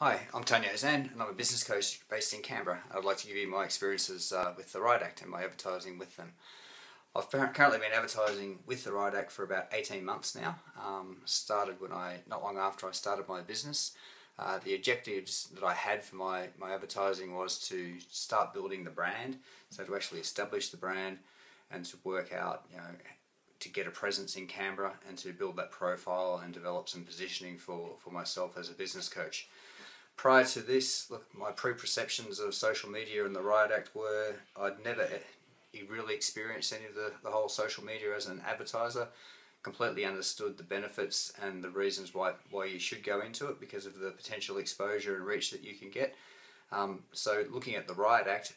Hi, I'm Tony Ozanne and I'm a business coach based in Canberra. I'd like to give you my experiences with the RiotACT and my advertising with them. I've currently been advertising with the RiotACT for about 18 months now. Started not long after I started my business. The objectives that I had for my advertising was to start building the brand, so to actually establish the brand and to work out, to get a presence in Canberra and to build that profile and develop some positioning for myself as a business coach. Prior to this, look, my preconceptions of social media and the RiotACT were I'd never really experienced any of the whole social media as an advertiser. Completely understood the benefits and the reasons why you should go into it because of the potential exposure and reach that you can get. So looking at the RiotACT,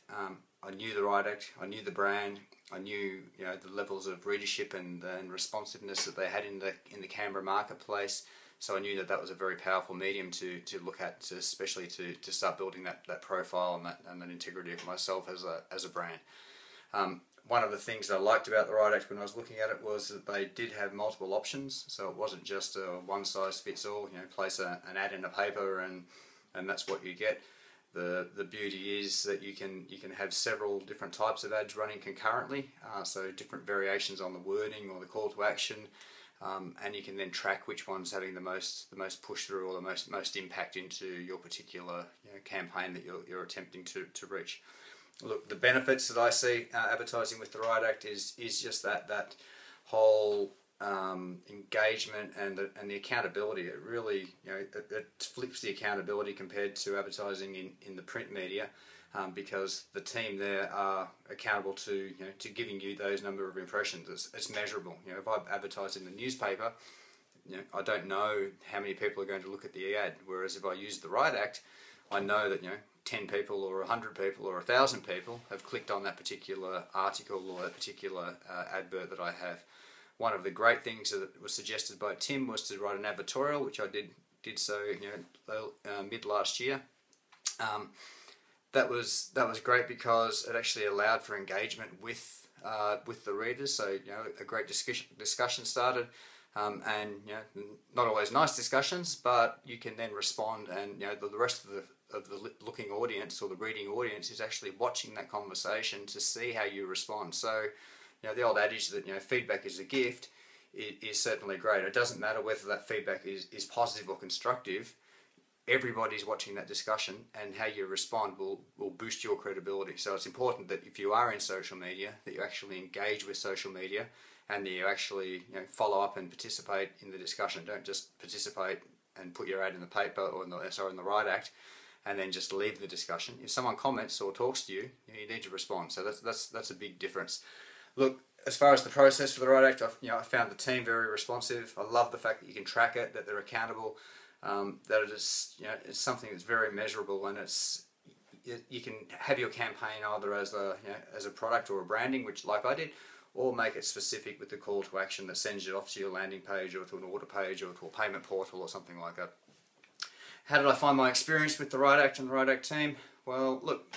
I knew the RiotACT, I knew the brand, I knew the levels of readership and responsiveness that they had in the Canberra marketplace. So I knew that was a very powerful medium to look at, especially to start building that profile and that integrity of myself as a brand. One of the things that I liked about the RiotACT when I was looking at it was that they did have multiple options, so it wasn't just a one size fits all. Place an ad in a paper and that's what you get. The beauty is that you can have several different types of ads running concurrently, so different variations on the wording or the call to action. And you can then track which one's having the most push through or the most impact into your particular campaign that you're attempting to reach. Look, the benefits that I see advertising with the RiotACT is just that whole engagement and the accountability. It really it flips the accountability compared to advertising in the print media. Because the team there are accountable to giving you those number of impressions. It's measurable. If I advertise in the newspaper, I don't know how many people are going to look at the ad. Whereas if I use the RiotACT, I know that 10 people or 100 people or 1,000 people have clicked on that particular article or that particular advert that I have. One of the great things that was suggested by Tim was to write an advertorial, which I did so mid last year. That was great because it actually allowed for engagement with the readers. So a great discussion started, and not always nice discussions, but you can then respond, and the rest of the looking audience or the reading audience is actually watching that conversation to see how you respond. So the old adage that feedback is a gift is certainly great. It doesn't matter whether that feedback is positive or constructive. Everybody's watching that discussion, and how you respond will boost your credibility. So it's important that if you are in social media, that you actually engage with social media, and that you actually follow up and participate in the discussion. Don't just participate and put your ad in the paper or in the RiotACT, and then just leave the discussion. If someone comments or talks to you, you need to respond. So that's a big difference. Look, as far as the process for the RiotACT, I found the team very responsive. I love the fact that you can track it, that they're accountable. That it is, it's something that's very measurable, and you can have your campaign either as a product or a branding, which like I did, or make it specific with the call to action that sends you off to your landing page or to an order page or to a payment portal or something like that. How did I find my experience with the RiotACT and the RiotACT team? Well, look,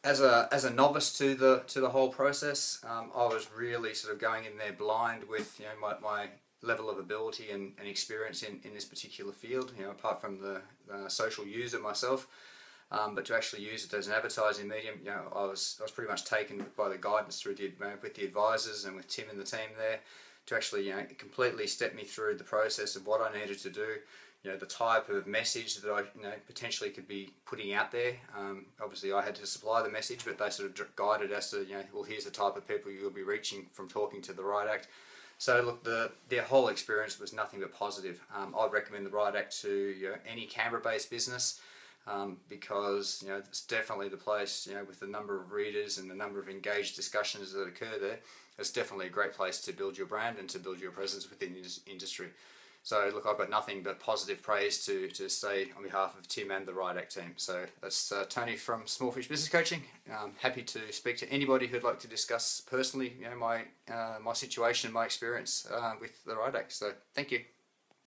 as a novice to the whole process, I was really sort of going in there blind with my level of ability and experience in this particular field, apart from the social user myself, but to actually use it as an advertising medium, I was pretty much taken by the guidance with the advisors and with Tim and the team there to actually completely step me through the process of what I needed to do, the type of message that I potentially could be putting out there. Obviously I had to supply the message, but they sort of guided us to well, here's the type of people you'll be reaching from talking to the RiotACT. So look, their whole experience was nothing but positive. I'd recommend the RiotACT to any Canberra-based business because it's definitely the place. With the number of readers and the number of engaged discussions that occur there, it's definitely a great place to build your brand and to build your presence within the industry. So look, I've got nothing but positive praise to say on behalf of Tim and the RiotACT team. So that's Tony from Smallfish Business Coaching. Happy to speak to anybody who'd like to discuss personally my situation, my experience with the RiotACT. So thank you.